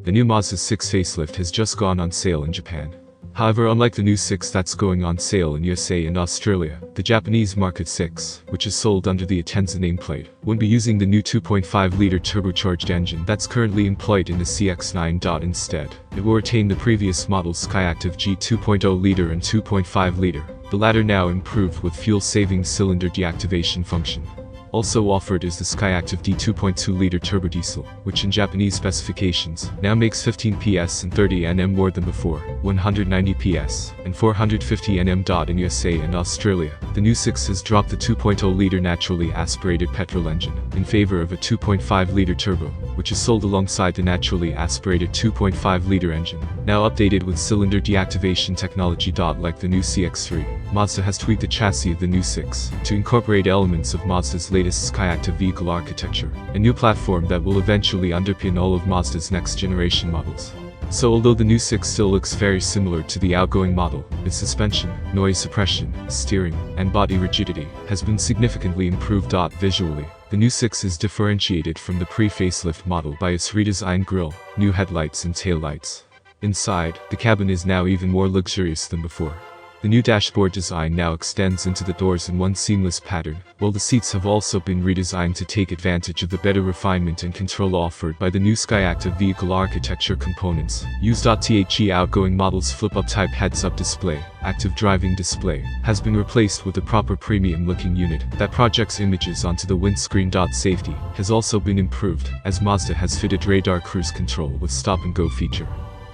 the new Mazda 6 facelift has just gone on sale in Japan. However, unlike the new 6 that's going on sale in USA and Australia, the Japanese market 6, which is sold under the Atenza nameplate, won't be using the new 2.5-liter turbocharged engine that's currently employed in the CX-9. Instead, it will retain the previous model's SkyActiv-G 2.0-liter and 2.5-liter, the latter now improved with fuel-saving cylinder deactivation function. Also offered is the SkyActiv-D 2.2-liter turbodiesel, which in Japanese specifications now makes 15 PS and 30 Nm more than before, 190 PS and 450 Nm. In USA and Australia, the new 6 has dropped the 2.0-liter naturally aspirated petrol engine in favor of a 2.5-liter turbo, which is sold alongside the naturally aspirated 2.5-liter engine, now updated with cylinder deactivation technology. Like the new CX-3, Mazda has tweaked the chassis of the new 6 to incorporate elements of Mazda's latest SkyActiv vehicle architecture, a new platform that will eventually underpin all of Mazda's next generation models. So although the new 6 still looks very similar to the outgoing model, its suspension, noise suppression, steering, and body rigidity has been significantly improved. Visually, the new 6 is differentiated from the pre-facelift model by its redesigned grille, new headlights and taillights. Inside, the cabin is now even more luxurious than before. The new dashboard design now extends into the doors in one seamless pattern, while the seats have also been redesigned to take advantage of the better refinement and control offered by the new SkyActiv vehicle architecture components. The outgoing model's flip-up type heads-up display, active driving display, has been replaced with a proper premium-looking unit that projects images onto the windscreen. Safety has also been improved, as Mazda has fitted radar cruise control with stop-and-go feature.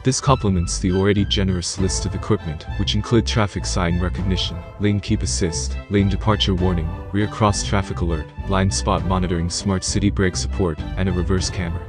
This complements the already generous list of equipment, which include traffic sign recognition, lane keep assist, lane departure warning, rear cross traffic alert, blind spot monitoring, smart city brake support, and a reverse camera.